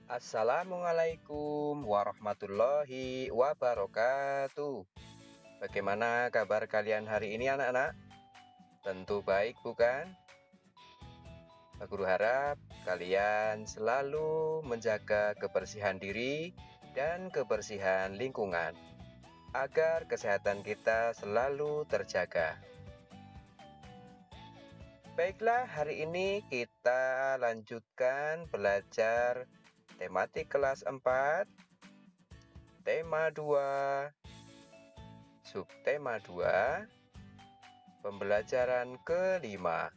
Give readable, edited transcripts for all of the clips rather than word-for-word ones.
Assalamualaikum warahmatullahi wabarakatuh. Bagaimana kabar kalian hari ini anak-anak? Tentu baik bukan? Pak Guru harap kalian selalu menjaga kebersihan diri dan kebersihan lingkungan agar kesehatan kita selalu terjaga. Baiklah, hari ini kita lanjutkan belajar tematik kelas 4, tema 2, subtema 2, pembelajaran kelima.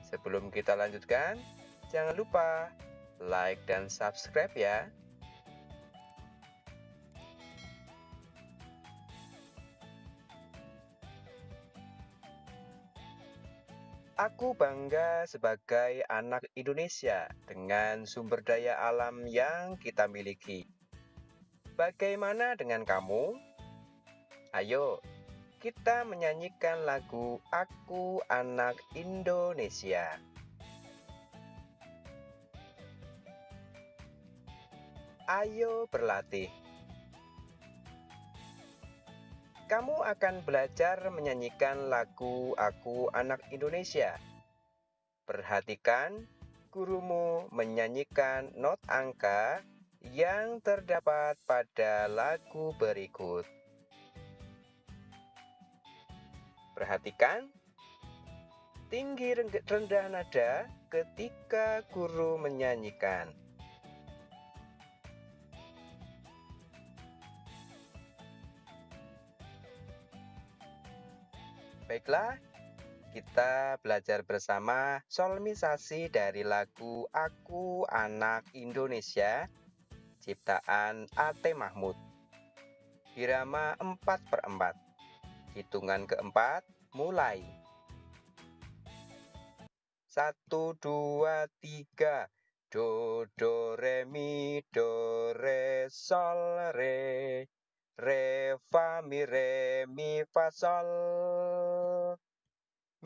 Sebelum kita lanjutkan, jangan lupa like dan subscribe ya. Aku bangga sebagai anak Indonesia dengan sumber daya alam yang kita miliki. Bagaimana dengan kamu? Ayo, kita menyanyikan lagu Aku Anak Indonesia. Ayo berlatih. Kamu akan belajar menyanyikan lagu Aku Anak Indonesia. Perhatikan gurumu menyanyikan not angka yang terdapat pada lagu berikut. Perhatikan tinggi rendah nada ketika guru menyanyikan. Baiklah, kita belajar bersama solmisasi dari lagu Aku Anak Indonesia, ciptaan A.T. Mahmud. Irama 4/4. Hitungan keempat, mulai. 1, 2, 3. Do, do, re, mi, do, re, sol, re. Re, fa, mi, fa, sol.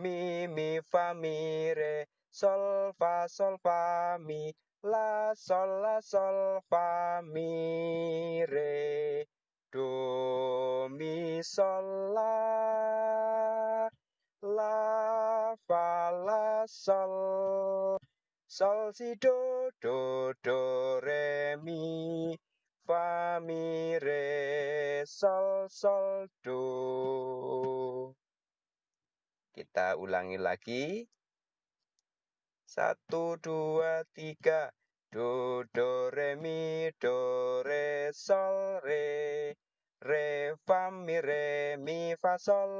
Mi, fa, mi, re. Sol, fa, mi. La, sol, fa, mi, re. Do, mi, sol, la. La, fa, la, sol. Sol, si, do, do, re, mi. Fa, mi, re, sol, do. Kita ulangi lagi. 1, 2, 3. Do, re, mi, do, re, sol, re. Re, fa, mi, fa, sol.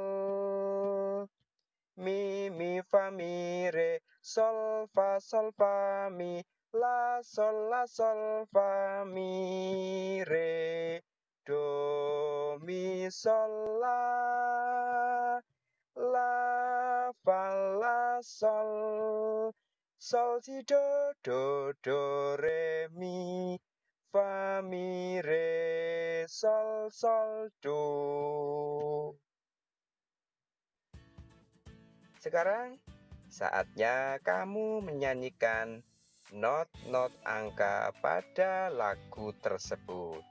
Mi, fa, mi, re. Sol, fa, mi. La, sol, fa, mi, re. Do, mi, sol, la. La, fa, la, sol. Sol, si, do, re, mi. Fa, mi, re, sol, do. Sekarang saatnya kamu menyanyikan not-not angka pada lagu tersebut.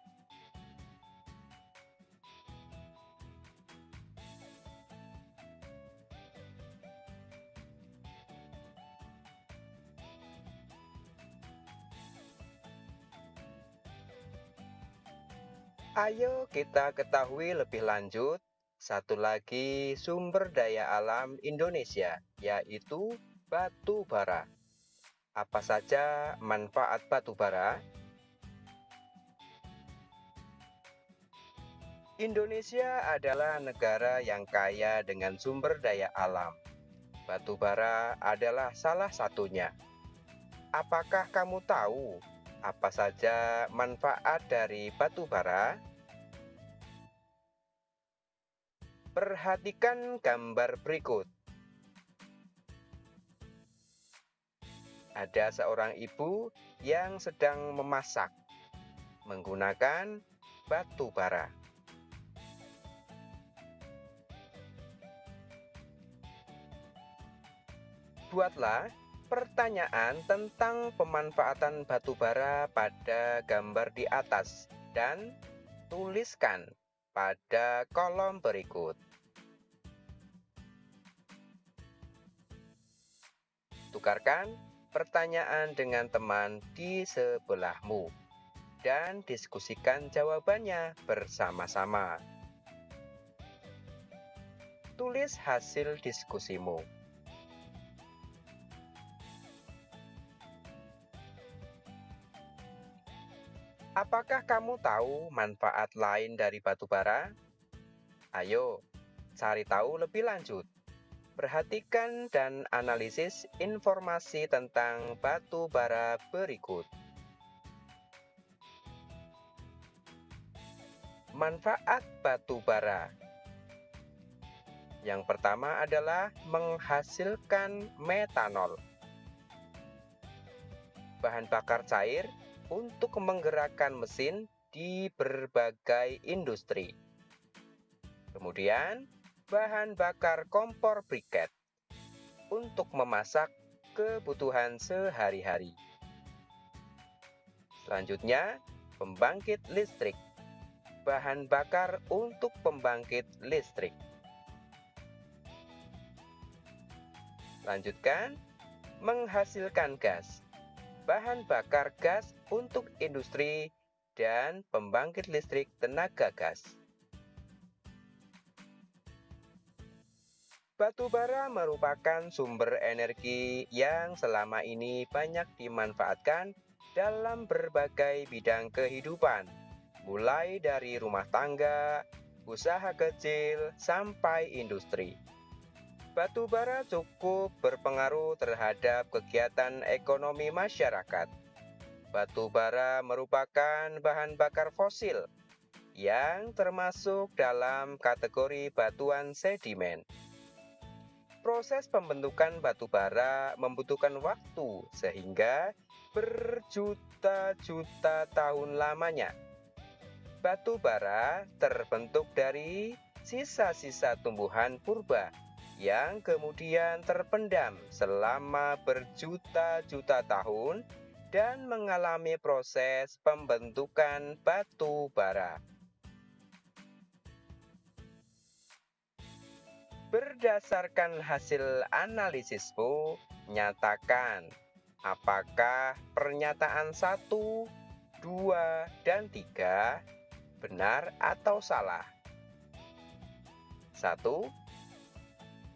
Ayo kita ketahui lebih lanjut satu lagi sumber daya alam Indonesia, yaitu batu bara. Apa saja manfaat batu bara? Indonesia adalah negara yang kaya dengan sumber daya alam. Batu bara adalah salah satunya. Apakah kamu tahu apa saja manfaat dari batu bara? Perhatikan gambar berikut. Ada seorang ibu yang sedang memasak menggunakan batu bara. Buatlah pertanyaan tentang pemanfaatan batu bara pada gambar di atas dan tuliskan pada kolom berikut. Tukarkan pertanyaan dengan teman di sebelahmu dan diskusikan jawabannya bersama-sama. Tulis hasil diskusimu. Apakah kamu tahu manfaat lain dari batu bara? Ayo, cari tahu lebih lanjut. Perhatikan dan analisis informasi tentang batu bara berikut. Manfaat batu bara. Yang pertama adalah menghasilkan metanol, bahan bakar cair untuk menggerakkan mesin di berbagai industri. Kemudian, bahan bakar kompor briket untuk memasak kebutuhan sehari-hari. Selanjutnya, pembangkit listrik, bahan bakar untuk pembangkit listrik. Lanjutkan, menghasilkan gas, bahan bakar gas untuk industri dan pembangkit listrik tenaga gas. Batu bara merupakan sumber energi yang selama ini banyak dimanfaatkan dalam berbagai bidang kehidupan, mulai dari rumah tangga, usaha kecil, sampai industri. Batu bara cukup berpengaruh terhadap kegiatan ekonomi masyarakat. Batu bara merupakan bahan bakar fosil yang termasuk dalam kategori batuan sedimen. Proses pembentukan batu bara membutuhkan waktu sehingga berjuta-juta tahun lamanya. Batu bara terbentuk dari sisa-sisa tumbuhan purba yang kemudian terpendam selama berjuta-juta tahun dan mengalami proses pembentukan batu bara. Berdasarkan hasil analisismu, nyatakan apakah pernyataan 1, 2, dan 3 benar atau salah. 1.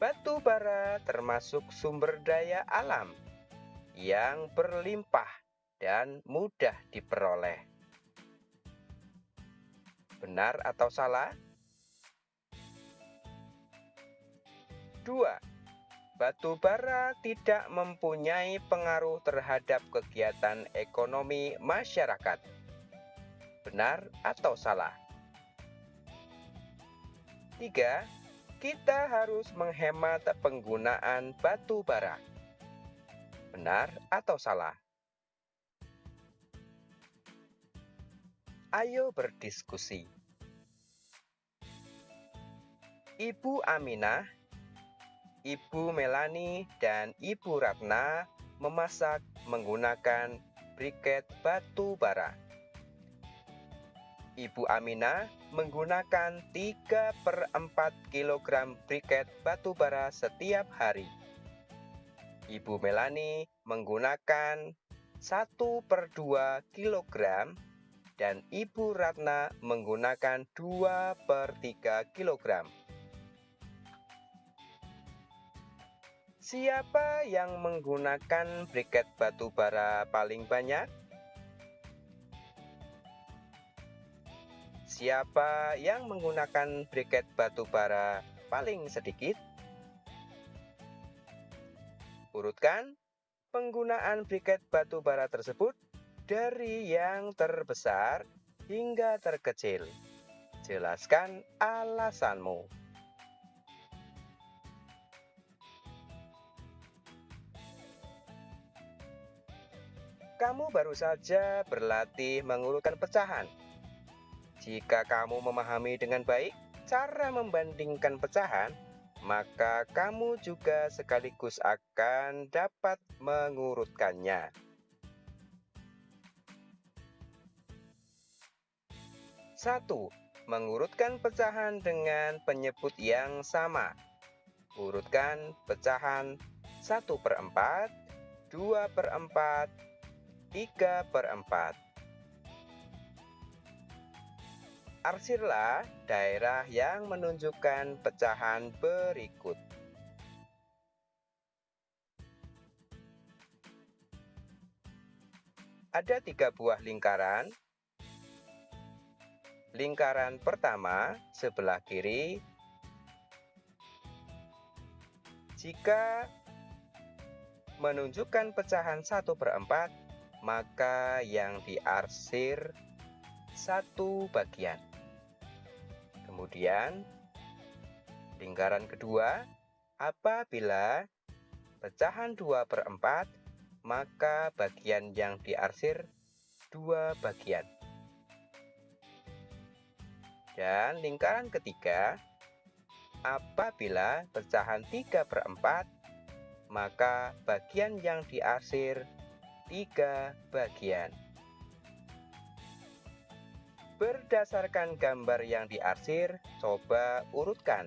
Batu bara termasuk sumber daya alam yang berlimpah dan mudah diperoleh. Benar atau salah? 2. Batu bara tidak mempunyai pengaruh terhadap kegiatan ekonomi masyarakat. Benar atau salah? 3. Kita harus menghemat penggunaan batu bara. Benar atau salah? Ayo berdiskusi. Ibu Aminah, Ibu Melani, dan Ibu Ratna memasak menggunakan briket batu bara. Ibu Aminah menggunakan 3/4 kg briket batu bara setiap hari. Ibu Melani menggunakan 1/2 kg dan Ibu Ratna menggunakan 2/3 kg. Siapa yang menggunakan briket batu bara paling banyak? Siapa yang menggunakan briket batu bara paling sedikit? Urutkan penggunaan briket batu bara tersebut dari yang terbesar hingga terkecil. Jelaskan alasanmu. Kamu baru saja berlatih mengurutkan pecahan. Jika kamu memahami dengan baik cara membandingkan pecahan, maka kamu juga sekaligus akan dapat mengurutkannya. 1. Mengurutkan pecahan dengan penyebut yang sama. Urutkan pecahan 1/4, 2/4, 3/4. Arsirlah daerah yang menunjukkan pecahan berikut. Ada 3 buah lingkaran. Lingkaran pertama sebelah kiri. Jika menunjukkan pecahan 1/4, maka yang diarsir 1 bagian. Kemudian, lingkaran kedua, apabila pecahan 2/4, maka bagian yang diarsir 2 bagian. Dan lingkaran ketiga, apabila pecahan 3/4, maka bagian yang diarsir 3 bagian. Berdasarkan gambar yang diarsir, coba urutkan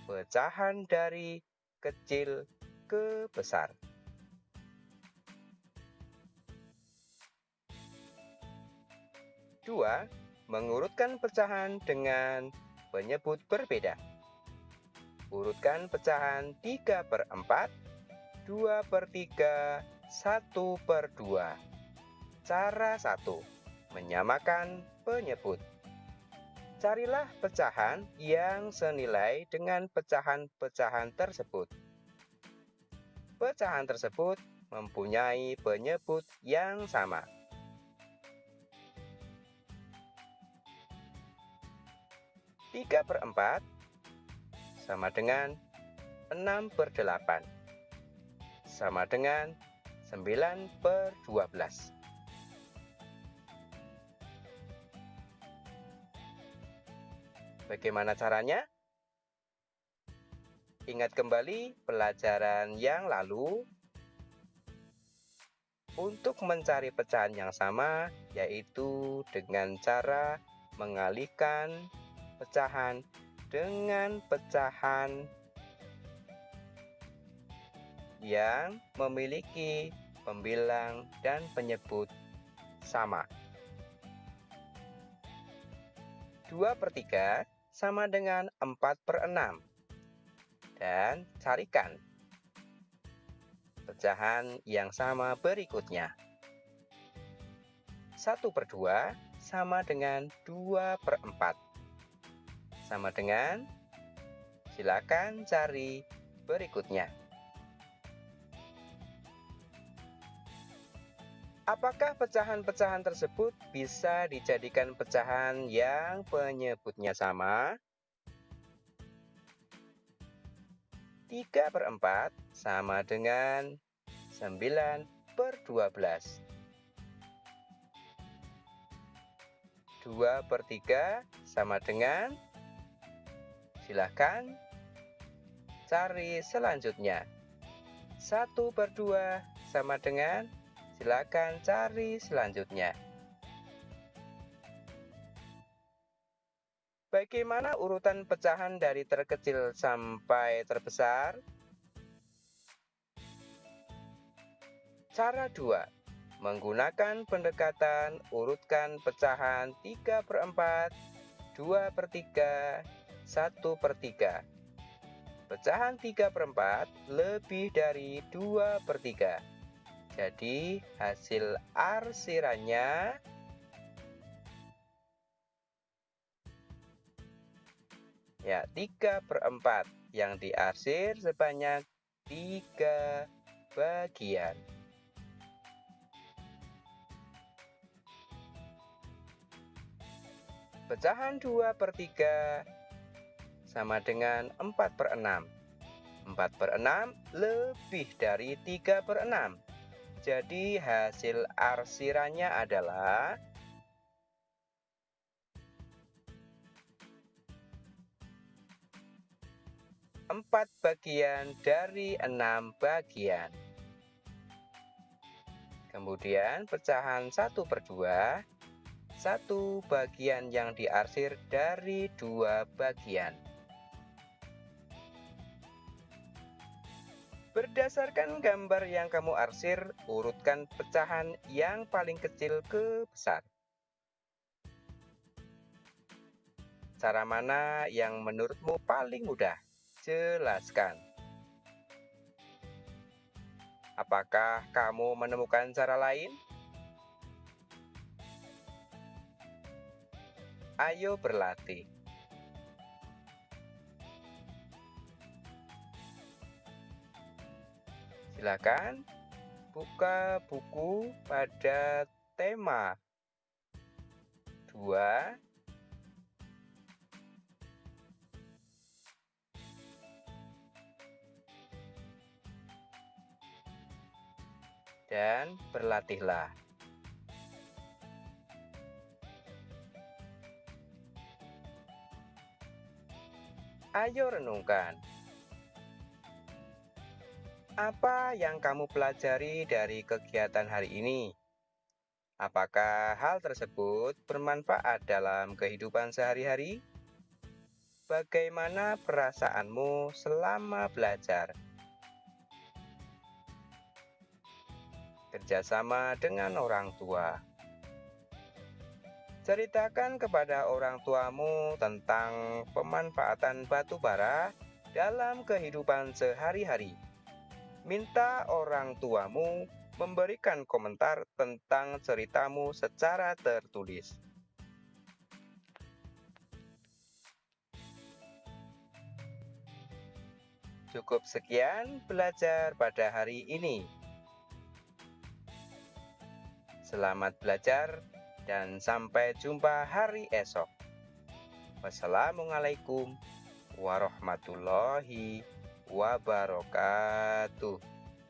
pecahan dari kecil ke besar. Dua, mengurutkan pecahan dengan penyebut berbeda. Urutkan pecahan 3/4, 2/3, 1/2. Cara 1. Menyamakan penyebut. Carilah pecahan yang senilai dengan pecahan-pecahan tersebut. Pecahan tersebut mempunyai penyebut yang sama. 3/4 sama dengan 6/8, sama dengan 9/12. Bagaimana caranya? Ingat kembali pelajaran yang lalu. Untuk mencari pecahan yang sama, yaitu dengan cara mengalihkan pecahan dengan pecahan yang memiliki pembilang dan penyebut sama. 2/3 sama dengan 4/6. Dan carikan pecahan yang sama berikutnya. 1/2 sama dengan 2/4. Sama dengan, silakan cari berikutnya. Apakah pecahan-pecahan tersebut bisa dijadikan pecahan yang penyebutnya sama? 3/4 sama dengan 9/12. 2/3 sama dengan, silahkan cari selanjutnya. 1/2 sama dengan, silakan cari selanjutnya. Bagaimana urutan pecahan dari terkecil sampai terbesar? Cara 2. Menggunakan pendekatan urutkan pecahan 3/4, 2/3, 1/3. Pecahan 3/4 lebih dari 2/3. Jadi hasil arsirannya ya 3/4 yang diarsir sebanyak 3 bagian. Pecahan 2/3 sama dengan 4/6. 4/6 lebih dari 3/6. Jadi hasil arsirannya adalah 4 bagian dari 6 bagian. Kemudian pecahan 1/2, 1 bagian yang diarsir dari 2 bagian. Berdasarkan gambar yang kamu arsir, urutkan pecahan yang paling kecil ke besar. Cara mana yang menurutmu paling mudah? Jelaskan. Apakah kamu menemukan cara lain? Ayo berlatih. Silakan buka buku pada tema 2, dan berlatihlah. Ayo renungkan. Apa yang kamu pelajari dari kegiatan hari ini? Apakah hal tersebut bermanfaat dalam kehidupan sehari-hari? Bagaimana perasaanmu selama belajar? Kerjasama dengan orang tua. Ceritakan kepada orang tuamu tentang pemanfaatan batu bara dalam kehidupan sehari-hari. Minta orang tuamu memberikan komentar tentang ceritamu secara tertulis. Cukup sekian belajar pada hari ini. Selamat belajar dan sampai jumpa hari esok. Wassalamualaikum warahmatullahi wabarakatuh.